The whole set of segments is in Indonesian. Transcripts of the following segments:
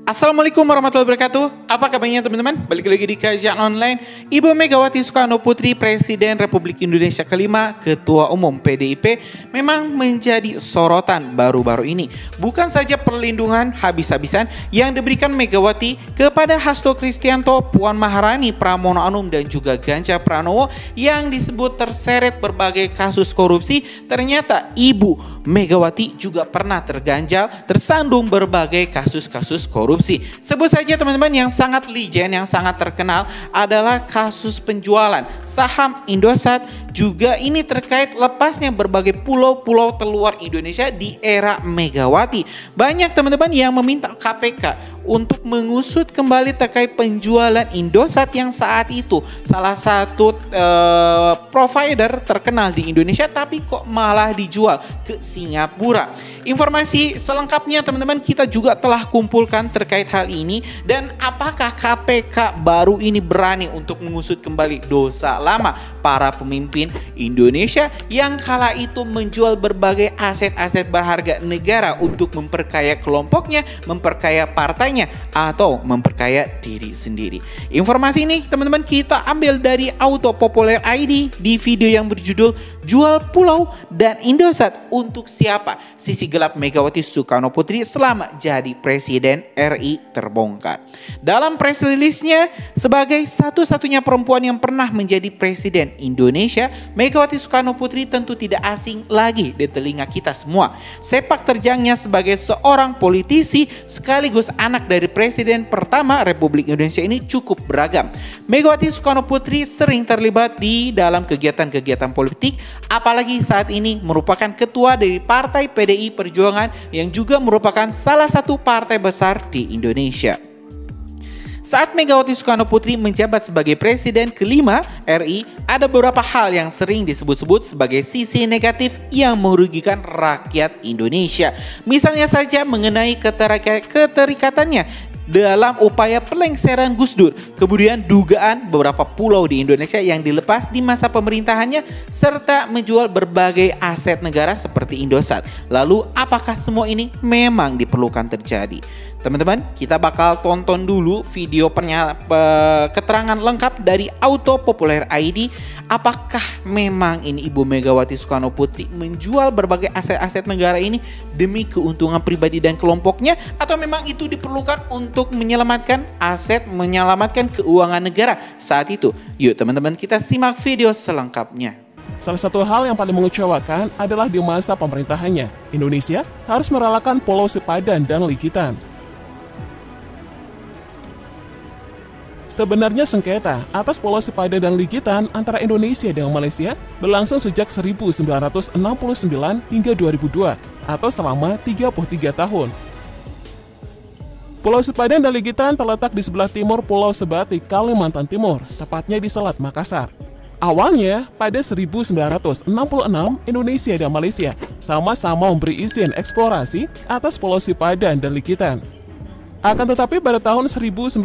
Assalamualaikum warahmatullahi wabarakatuh. Apa kabarnya teman-teman? Balik lagi di kajian online. Ibu Megawati Soekarno Putri, Presiden Republik Indonesia kelima, Ketua Umum PDIP, memang menjadi sorotan baru-baru ini. Bukan saja perlindungan habis-habisan yang diberikan Megawati kepada Hasto Kristianto, Puan Maharani, Pramono Anung, dan juga Ganjar Pranowo yang disebut terseret berbagai kasus korupsi. Ternyata Ibu Megawati juga pernah tersandung berbagai kasus-kasus korupsi. Sebut saja teman-teman yang sangat legend, yang sangat terkenal adalah kasus penjualan saham Indosat. Juga ini terkait lepasnya berbagai pulau-pulau terluar Indonesia di era Megawati. Banyak teman-teman yang meminta KPK untuk mengusut kembali terkait penjualan Indosat yang saat itu salah satu provider terkenal di Indonesia, tapi kok malah dijual ke Singapura. Informasi selengkapnya teman-teman kita juga telah kumpulkan terkait hal ini, dan apakah KPK baru ini berani untuk mengusut kembali dosa lama para pemimpin Indonesia yang kala itu menjual berbagai aset-aset berharga negara untuk memperkaya kelompoknya, memperkaya partainya, atau memperkaya diri sendiri. Informasi ini teman-teman kita ambil dari Auto Populer ID di video yang berjudul Jual Pulau dan Indosat untuk siapa? Sisi gelap Megawati Soekarno Putri selama jadi Presiden RI terbongkar. Dalam press release-nya, sebagai satu-satunya perempuan yang pernah menjadi Presiden Indonesia, Megawati Soekarno Putri tentu tidak asing lagi di telinga kita semua. Sepak terjangnya sebagai seorang politisi sekaligus anak dari Presiden pertama Republik Indonesia ini cukup beragam. Megawati Soekarno Putri sering terlibat di dalam kegiatan-kegiatan politik, apalagi saat ini merupakan ketua dari Partai PDI Perjuangan yang juga merupakan salah satu partai besar di Indonesia. Saat Megawati Soekarno Putri menjabat sebagai Presiden kelima RI, ada beberapa hal yang sering disebut-sebut sebagai sisi negatif yang merugikan rakyat Indonesia. Misalnya saja mengenai keterikatannya dalam upaya pelengseran Gus Dur, kemudian dugaan beberapa pulau di Indonesia yang dilepas di masa pemerintahannya, serta menjual berbagai aset negara seperti Indosat. Lalu apakah semua ini memang diperlukan terjadi? Teman-teman, kita bakal tonton dulu video keterangan lengkap dari Auto Populer ID. Apakah memang ini Ibu Megawati Soekarno Putri menjual berbagai aset-aset negara ini demi keuntungan pribadi dan kelompoknya, atau memang itu diperlukan untuk menyelamatkan aset, menyelamatkan keuangan negara saat itu? Yuk teman-teman, kita simak video selengkapnya. Salah satu hal yang paling mengecewakan adalah di masa pemerintahannya, Indonesia harus merelakan Pulau Sepadan dan Likitan. Sebenarnya sengketa atas Pulau Sepadan dan Likitan antara Indonesia dan Malaysia berlangsung sejak 1969 hingga 2002 atau selama 33 tahun. Pulau Sepadan dan Likitan terletak di sebelah timur Pulau Sebatik, Kalimantan Timur, tepatnya di Selat Makassar. Awalnya, pada 1966, Indonesia dan Malaysia sama-sama memberi izin eksplorasi atas Pulau Sepadan dan Likitan. Akan tetapi pada tahun 1967,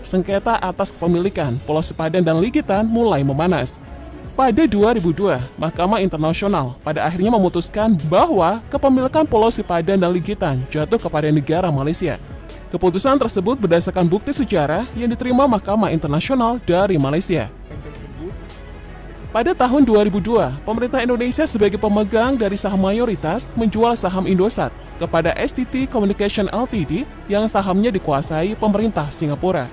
sengketa atas kepemilikan Pulau Sepadan dan Likitan mulai memanas. Pada 2002, Mahkamah Internasional pada akhirnya memutuskan bahwa kepemilikan Pulau Sepadan dan Likitan jatuh kepada negara Malaysia. Keputusan tersebut berdasarkan bukti sejarah yang diterima Mahkamah Internasional dari Malaysia. Pada tahun 2002, pemerintah Indonesia sebagai pemegang dari saham mayoritas menjual saham Indosat kepada STT Communication Ltd yang sahamnya dikuasai pemerintah Singapura.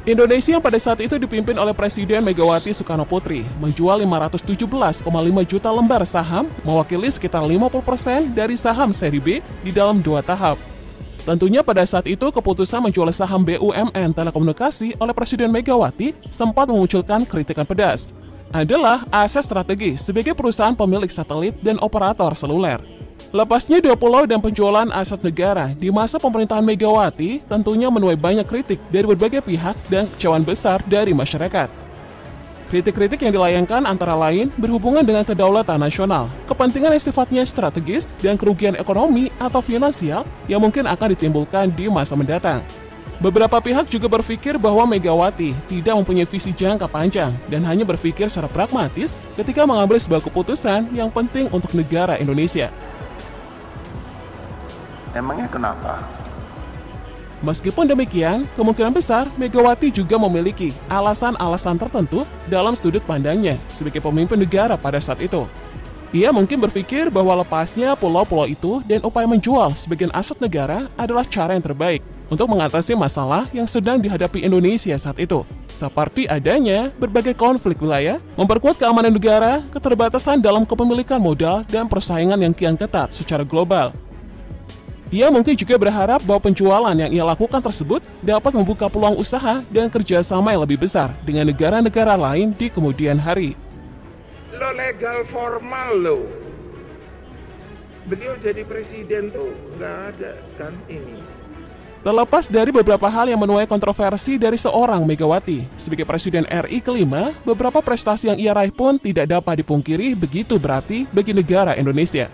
Indonesia yang pada saat itu dipimpin oleh Presiden Megawati Soekarno Putri menjual 517,5 juta lembar saham, mewakili sekitar 50% dari saham seri B di dalam 2 tahap. Tentunya pada saat itu keputusan menjual saham BUMN Telekomunikasi oleh Presiden Megawati sempat memunculkan kritikan pedas. Adalah aset strategis sebagai perusahaan pemilik satelit dan operator seluler. Lepasnya 2 pulau dan penjualan aset negara di masa pemerintahan Megawati tentunya menuai banyak kritik dari berbagai pihak dan kecewaan besar dari masyarakat. Kritik-kritik yang dilayangkan antara lain berhubungan dengan kedaulatan nasional, kepentingan yang sifatnya strategis, dan kerugian ekonomi atau finansial yang mungkin akan ditimbulkan di masa mendatang. Beberapa pihak juga berpikir bahwa Megawati tidak mempunyai visi jangka panjang dan hanya berpikir secara pragmatis ketika mengambil sebuah keputusan yang penting untuk negara Indonesia. Emangnya kenapa? Meskipun demikian, kemungkinan besar Megawati juga memiliki alasan-alasan tertentu dalam sudut pandangnya sebagai pemimpin negara pada saat itu. Ia mungkin berpikir bahwa lepasnya pulau-pulau itu dan upaya menjual sebagian aset negara adalah cara yang terbaik untuk mengatasi masalah yang sedang dihadapi Indonesia saat itu, seperti adanya berbagai konflik wilayah, memperkuat keamanan negara, keterbatasan dalam kepemilikan modal, dan persaingan yang kian ketat secara global. Ia mungkin juga berharap bahwa penjualan yang ia lakukan tersebut dapat membuka peluang usaha dan kerjasama yang lebih besar dengan negara-negara lain di kemudian hari. Lo legal formal lo. Beliau jadi presiden tuh nggak ada kan ini. Terlepas dari beberapa hal yang menuai kontroversi dari seorang Megawati, sebagai Presiden RI kelima, beberapa prestasi yang ia raih pun tidak dapat dipungkiri begitu berarti bagi negara Indonesia.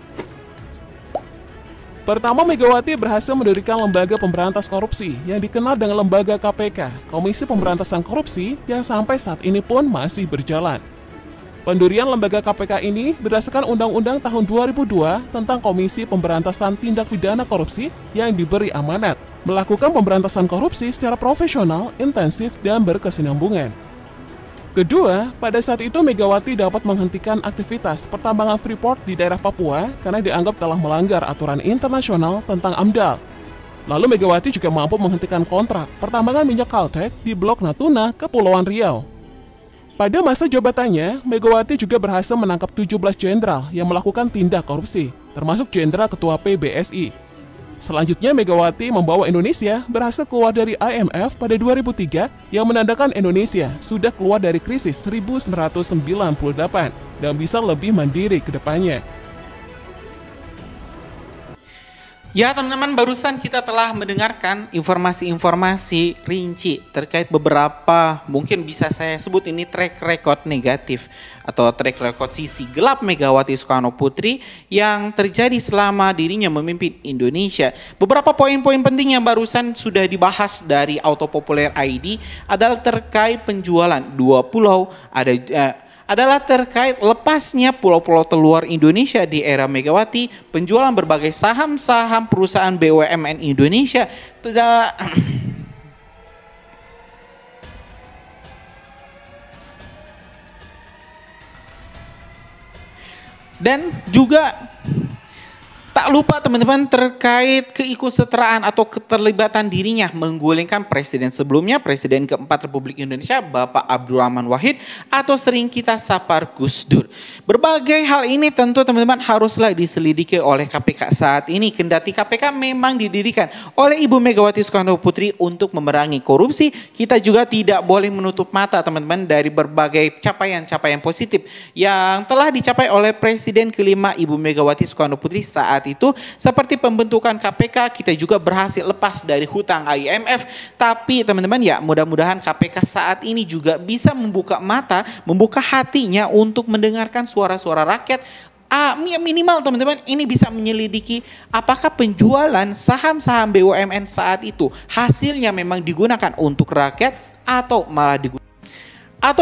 Pertama, Megawati berhasil mendirikan lembaga pemberantas korupsi yang dikenal dengan lembaga KPK, Komisi Pemberantasan Korupsi, yang sampai saat ini pun masih berjalan. Pendirian lembaga KPK ini berdasarkan Undang-Undang tahun 2002 tentang Komisi Pemberantasan Tindak Pidana Korupsi yang diberi amanat melakukan pemberantasan korupsi secara profesional, intensif, dan berkesinambungan. Kedua, pada saat itu Megawati dapat menghentikan aktivitas pertambangan Freeport di daerah Papua karena dianggap telah melanggar aturan internasional tentang AMDAL. Lalu Megawati juga mampu menghentikan kontrak pertambangan minyak Caltex di Blok Natuna, Kepulauan Riau. Pada masa jabatannya, Megawati juga berhasil menangkap 17 jenderal yang melakukan tindak korupsi, termasuk jenderal ketua PBSI. Selanjutnya, Megawati membawa Indonesia berhasil keluar dari IMF pada 2003 yang menandakan Indonesia sudah keluar dari krisis 1998 dan bisa lebih mandiri ke depannya. Ya teman-teman, barusan kita telah mendengarkan informasi-informasi rinci terkait beberapa, mungkin bisa saya sebut ini track record negatif atau track record sisi gelap Megawati Soekarno Putri yang terjadi selama dirinya memimpin Indonesia. Beberapa poin-poin penting yang barusan sudah dibahas dari Autopopuler ID adalah terkait penjualan 2 pulau, adalah terkait lepasnya pulau-pulau terluar Indonesia di era Megawati, penjualan berbagai saham-saham perusahaan BUMN Indonesia, dan juga tak lupa teman-teman terkait keikutsertaan atau keterlibatan dirinya menggulingkan presiden sebelumnya, Presiden keempat Republik Indonesia Bapak Abdurrahman Wahid atau sering kita sapa Gus Dur. Berbagai hal ini tentu teman-teman haruslah diselidiki oleh KPK saat ini. Kendati KPK memang didirikan oleh Ibu Megawati Soekarno Putri untuk memerangi korupsi, kita juga tidak boleh menutup mata teman-teman dari berbagai capaian-capaian positif yang telah dicapai oleh Presiden kelima Ibu Megawati Soekarno Putri saat itu, seperti pembentukan KPK. Kita juga berhasil lepas dari hutang IMF. Tapi teman-teman ya, mudah-mudahan KPK saat ini juga bisa membuka mata, membuka hatinya untuk mendengarkan suara-suara rakyat. Minimal teman-teman ini bisa menyelidiki apakah penjualan saham-saham BUMN saat itu hasilnya memang digunakan untuk rakyat atau malah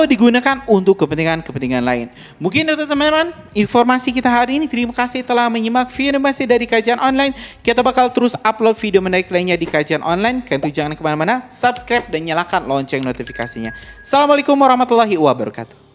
digunakan untuk kepentingan-kepentingan lain. Mungkin itu teman-teman informasi kita hari ini. Terima kasih telah menyimak video masih dari Kajian Online. Kita bakal terus upload video menarik lainnya di Kajian Online. Kalian jangan kemana-mana, subscribe dan nyalakan lonceng notifikasinya. Assalamualaikum warahmatullahi wabarakatuh.